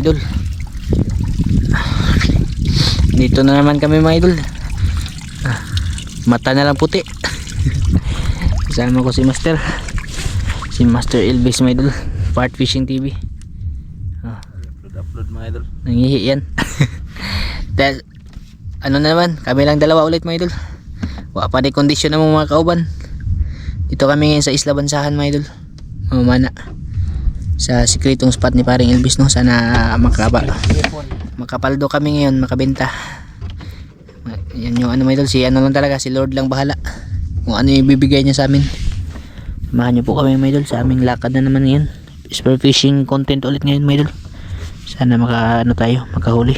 idol. Dito na naman kami mga idol. Mata na lang puti. Kasama ko si Master Elvis mga idol, Part Fishing TV. Upload mga idol. Nangihi yan. Dahil ano na naman, kami lang dalawa ulit mga idol. Wala pa di kondisyon na mga kauban. Dito kami ngayon sa Isla Bansahan mga idol, mamamana sa sikretong spot ni paring Elvis, no? Sana makapaldo kami ngayon, makabenta. Yan yung ano mga idol, si ano lang talaga, si Lord lang bahala kung ano yung ibibigay niya sa amin. Samahan niyo po kami mga idol sa aming lakad na naman ngayon. Spear fishing content ulit ngayon mga idol. Sana makahuli.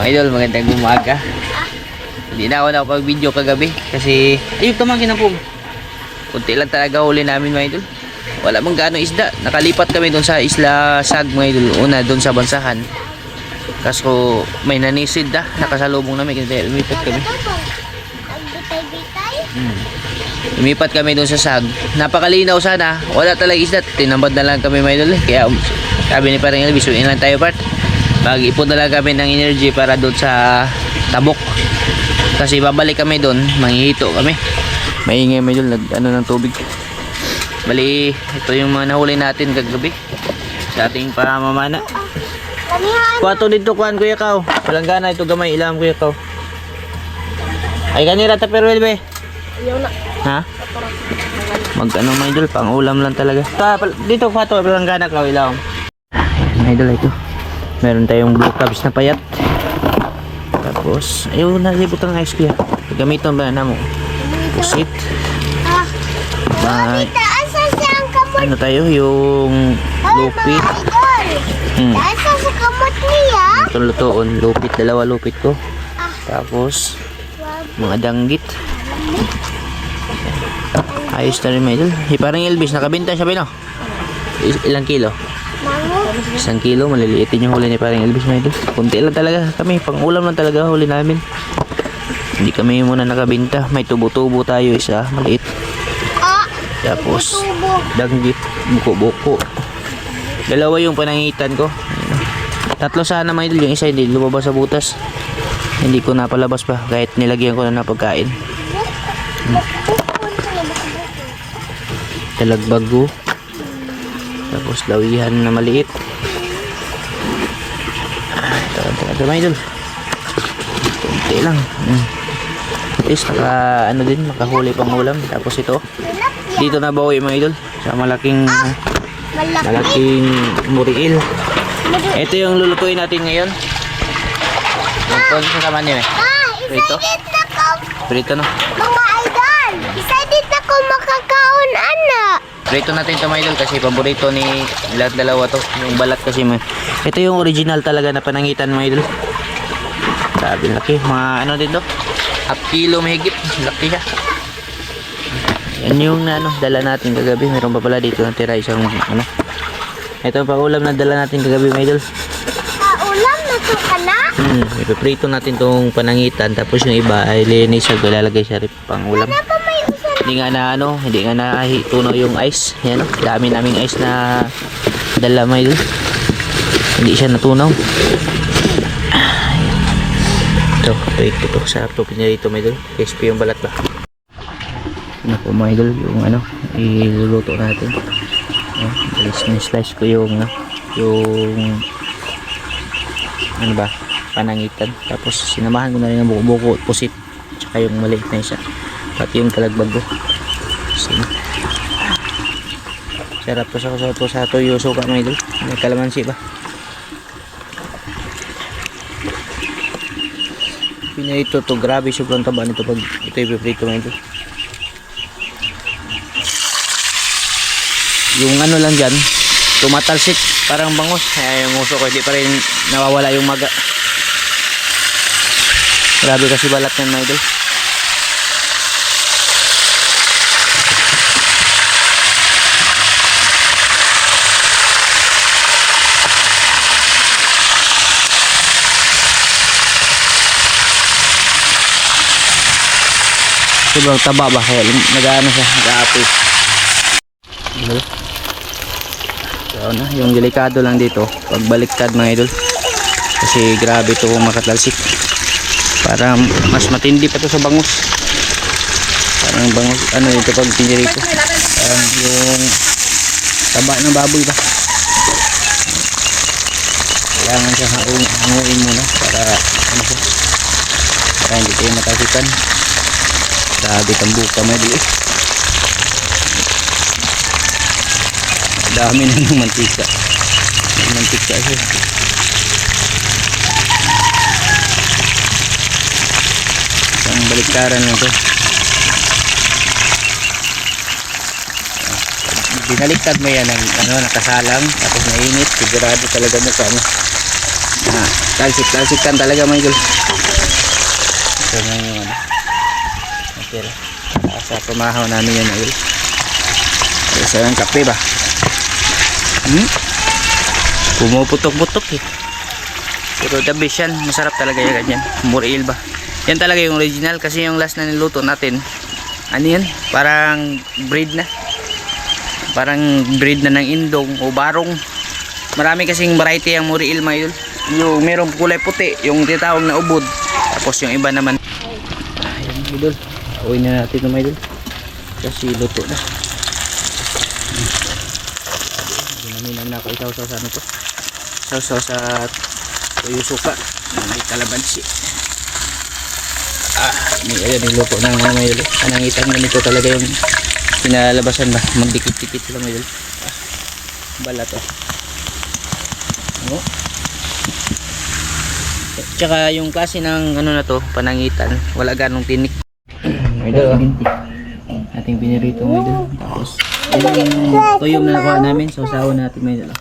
Mga idol, magandang umaga. Hindi na ako nakapag-video kagabi kasi ayun tamangin na po. Kunti lang talaga huli namin mga idol. Wala mang gaano isda. Nakalipat kami doon sa Isla Sag mga idol. Una doon sa Bansahan. Kaso may nanisid na. Nakasalubong namin kasi lumipat kami. Lumipat kami doon sa Sag. Napakalinaw sana. Wala talaga isda. Tinambad na lang kami mga idol. Kaya sabi ni parang Elvis, suin lang tayo part. Mag-ipon na lang kami ng energy para doon sa Tabok. Kasi babalik kami doon, manghihito kami. Maingay may doon, ano ng tubig. Bali, ito yung mga nahuli natin kagabi sa ating pamamana. Kuwato dito, kuhan Kuya Kao. Walang gana ito gamay, ilam Kuya Kao. Ay kanira ta pero be. Ayaw na. Ha? Mag ano may idol, pang ulam lang talaga. Dito kuwato, walang gana Kao, ilam. May idol ito. Meron tayong blue crabs na payat. Tapos, ayun, nalibot ang ice kuya. Gamiton ba na mo? Pusit. May, ano tayo, yung lupit. Asa sa kamot niya? Ito lutoon, lupit, dalawa lupit ko. Tapos, mga danggit. Ayos na rin may idol. Parang Elvis, nakabinta siya ba no? Ilang kilo? 1 kilo, maliliitin yung huli ni parang Elvis may idol. Kunti lang talaga kami, pang ulam lang talaga huli namin. Hindi kami muna nakabinta. May tubo-tubo tayo isa, maliit. Tapos danggit, buko-buko. Dalawa yung panangitan ko. Tatlo sana may idol, yung isa hindi lumabas sa butas. Hindi ko napalabas pa kahit nilagyan ko na ng pagkain. Talagbago. Tapos lawihan na maliit. Ito mga idol. Kunti lang. At least ano din, makahuli pang ulam. Tapos ito. Dito na bawi mga idol. Sa malaking muriil. Ito yung lulutuin natin ngayon. Ito sa naman yun eh. Prito. Prito no. Mga idol, excited na ko makakaon anak. Prito natin ito mga idol kasi paborito ni lahat dalawa to. Yung balat kasi mo. Ito yung original talaga na panangitan mga idol. Sabi laki. Mga ano din to. 1 kilo mahigit. Laki siya. Yan yung ano, dala natin kagabi. Meron pa pala dito natira isang ano. Ito pa ulam na dala natin kagabi mga idol. Ulam na to ka na? Ipiprito natin tong panangitan. Tapos yung iba ay linisag. Ilalagay siya rin pang ulam. Hindi nga na ano, hindi nga na tunaw yung ice. Yan o, dami naming ice na dala may doon. Hindi siya natunaw. Ito, sarap to pinarito may doon. Crispy yung balat ba? Ano po mga idol, yung ano, iluluto natin. Slice ko yung ano ba, panangitan. Tapos sinamahan ko na rin ng buko-buko, pusit, tsaka yung maliit na isa. Pati yung talagbago. Sarap to sa toyo suka mga idol. May kalamansi ba? Pinarito to, grabe sobrang taba nito pag ito ipiprito mga idol. Yung ano lang dyan, tumatalsik, parang bangus. Kaya yung uso ko hindi pa rin nawawala yung maga. Grabe kasi balat yan mga idol. Sobrang taba ba kaya nag-ano siya, nag-aapoy. So na, yung delikado lang dito pagbaliktad mga idol. Kasi grabe ito kung makatalsik. Parang mas matindi pa to sa bangus. Parang bangus, ano dito pag pinirito. Parang yung taba ng baboy ba. Kailangan siya hanguin muna para ano siya, para hindi tayo matalsikan. Sabi tambuka may di. Dami na ng mantika. Mantika siya. Isang baliktaran lang ito. Binaliktad mo yan ng ano, nakasalang tapos mainit, sigurado talaga mukha mo Talsik-talsikan talaga mga idol. Ito na yung ano. Okay lang. Sa pumahaw namin yun mga idol. Isa ng kape ba? Pumuputok-putok eh. Pero the best yan. Masarap talaga yan ganyan. Muriil ba? Yan talaga yung original kasi yung last na niluto natin. Ano yan? Parang breed na. Parang breed na ng indong o barong. Marami kasing variety ang muriil mga idol. Yung merong kulay puti, yung tinatawag na ubod. Tapos yung iba naman. Ayan mga idol. Uwi na natin ito mga idol. Kasi luto na. Hindi namin ako isaw-saw sa ano to. Isaw-saw sa tuyo suka. May kalabansi. Ayan yung luto ng mga mga idol. Panangitan ganito talaga yung pinalabasan ba. Magdikit-dikit sila mga idol. Balat oh. Oh. Tsaka yung klase ng ano na to, panangitan, wala ganong tinik. Idol, ating pinirito mo idol. Tapos, yung tuyom na nakuha namin, sausawan natin may idol.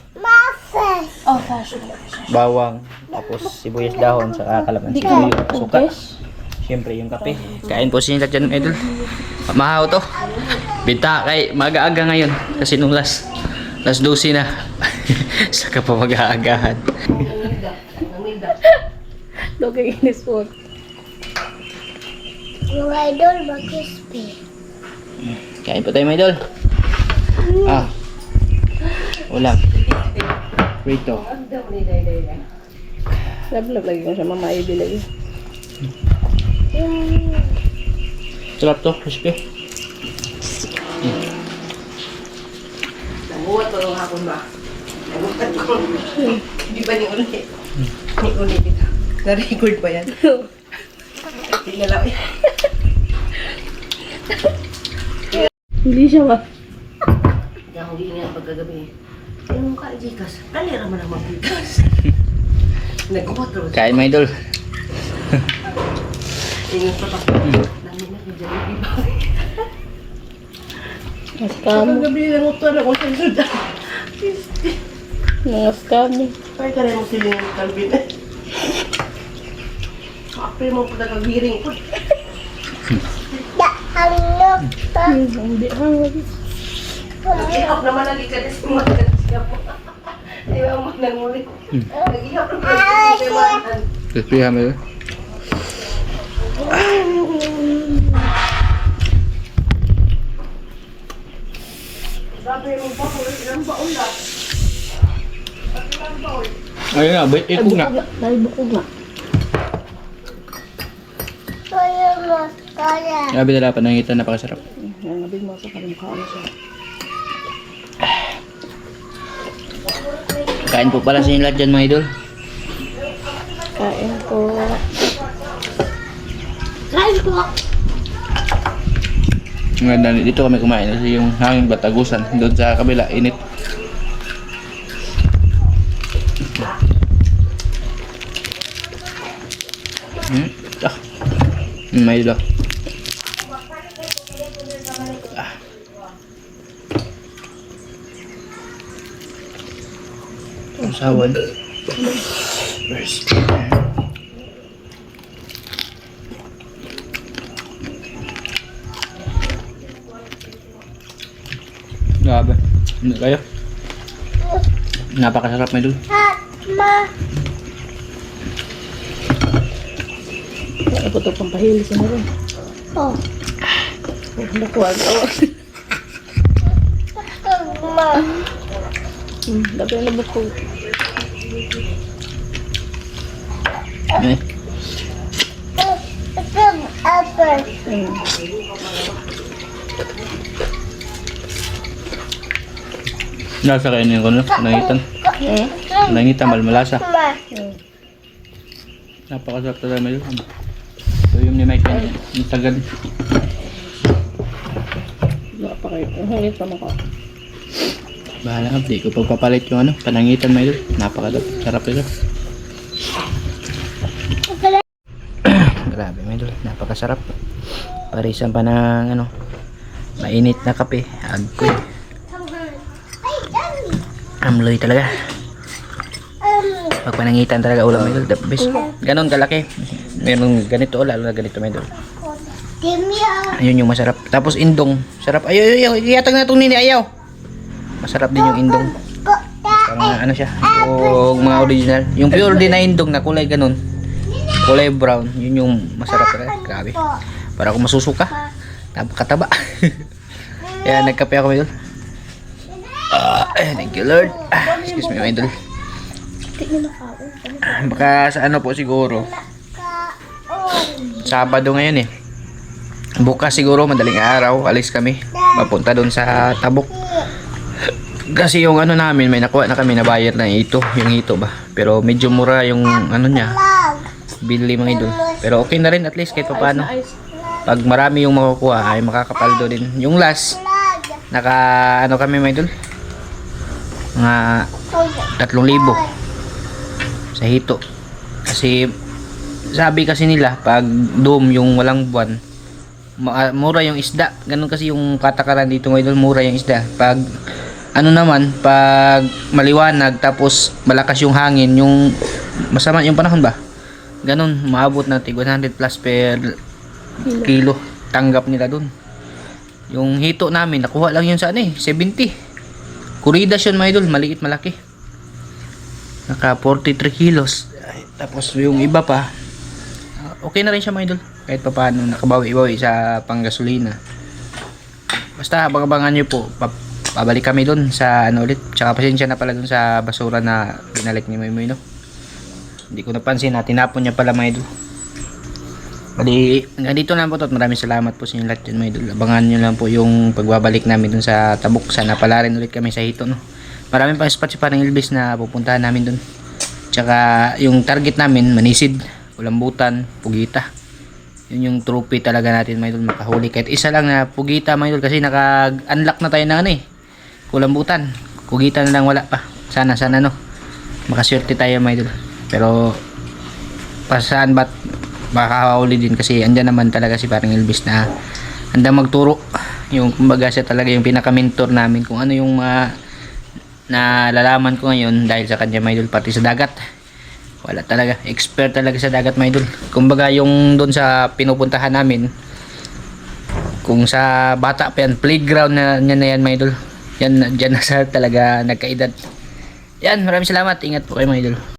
Bawang, tapos sibuyas dahon, saka kalamansi, suka. Siyempre yung kape. Kain po sila dyan idol. Mahaw to. Bita kay mag-aaga ngayon. Kasi nung last 12 na. Saka pa mag-aagahan. Logay inis po. Yung idol ba crispy? Kain po tayo mga idol. Ulam. Prito. Lablab lagi ko siya mamaibig lagi. Sarap to, crispy. Nabuhat ko ng hapon ba? Nabuhat ko. Di ba ni ulit? Ni ulit ito. Na-record ba yan? Hindi na lang. Hindi siya ba? Hindi ako giingat pagkagabi. Yung ka, Jikas. Kalera mo lang mag-Jikas. Nag-uot rin. Kain mga idol. Ingat pa pa. Namin na kung Jollibee ba? Scam. Pagkagabi lang ito na kung saan sudan. Mga scam. Ay, ka rin mo sila yung Calvin. Kapre mo po nagag-hearing po. Hangok to. Hindi hangog. Nag-ihap naman lagi ka sa mga siya po. Di ba mo nangulit? Nag-ihap naman lagi sa mga. Crispy ha mga idol. Sabi mo pa kung ilang baon na. Ayun nga, ikog na. Dahil bukog na. Tuyo mo, kaya. Grabe nila panangitan, napakasarap. Ang nabig mo sa kalimukha mo siya. Kain po pala sa inyo lahat dyan mga idol. Kain po. Kain ko. Ang ganda, dito kami kumain kasi yung hangin batagusan doon sa kabila, init. May idol. Usawan. First. Grabe. Hindi kayo. Napakasarap may idol. Ma. Kaya po ito pampahilis na rin. Oh. Nakuha ko. Ma. Dapat na bukog. Eh. Ito, apple. Nasa kainin ko na. Nangitan. Nangitan, malmalasa. Ma. Napakasarap talaga may idol. So yung ni Mike, yung tagad. Wala pa kayo. Ang hangit pa maka. Bahala ka, di ko pagpapalit yung ano, panangitan may idol. Napakasarap ito. Grabe may idol, napakasarap. Parisan pa ng ano, mainit na kape. Agkoy. Ay, dami. Amloy talaga. Pag panangitan talaga ulam mga idol, the best. Ganon kalaki. Meron ganito, lalo na ganito mga idol. Timya. Ayun yung masarap. Tapos indong, sarap. Ayaw, iyatag na itong nini, ayaw. Masarap din yung indong. Parang ano siya, yung mga original. Yung pure din na indong na kulay ganun. Kulay brown, yun yung masarap talaga. Grabe. Para ako masusuka. Napakataba. Kaya nagkape ako mga idol. Thank you Lord. Excuse me mga idol. Baka sa ano po siguro. Sabado ngayon eh. Bukas siguro madaling araw alis kami papunta doon sa Tabuk kasi yung ano namin may nakuha na kami na bayad na ito yung ito ba pero medyo mura yung ano niya bili mga idol pero okay na rin at least kahit paano pag marami yung makukuha ay makakapaldo din yung last naka ano kami mga idol mga 3,000 sa hito kasi sabi kasi nila pag dome yung walang buwan mura yung isda. Ganun kasi yung katakaran dito ngayon, mura yung isda. Pag ano naman, pag maliwanag tapos malakas yung hangin, yung masama yung panahon ba? Ganun, maabot na 100 plus per kilo. Tanggap nila dun. Yung hito namin, nakuha lang yun sa ano eh, 70. Kuridas yun mga idol, maliit malaki. Naka 43 kilos. Tapos yung iba pa, okay na rin siya mga idol. Kahit pa paano nakabawi-bawi sa panggasolina. Basta abang-abangan nyo po. Pabalik kami dun sa ano ulit. Tsaka pasensya na pala dun sa basura na binalik ni Maymoy no. Hindi ko napansin na tinapon niya pala mga idol. Bali, dito lang po to. Maraming salamat po sa inyo lahat dyan mga idol. Abangan nyo lang po yung pagbabalik namin dun sa Tabuk. Sana pala rin ulit kami sa hito no. Maraming pang spot si parang Ilbis na pupuntahan namin dun. Tsaka yung target namin Manisid, Ulambutan, Pugita. Yun yung trophy talaga natin mga idol makahuli kahit isa lang na Pugita mga idol kasi naka-unlock na tayo ng ano eh Ulambutan, Pugita na lang wala pa sana no makaswerte tayo mga idol pero pasaan ba't makakahuli din kasi andyan naman talaga si parang Elvis na handang magturo yung kumbaga siya talaga yung pinaka-mentor namin kung ano yung nalalaman ko ngayon dahil sa kanya mga idol pati sa dagat. Wala talaga, expert talaga sa dagat mga idol. Kumbaga yung doon sa pinupuntahan namin, kung sa bata pa yan, playground na yan mga idol. Yan, dyan na sa talaga nagkaedad. Yan, maraming salamat. Ingat po kayo mga idol.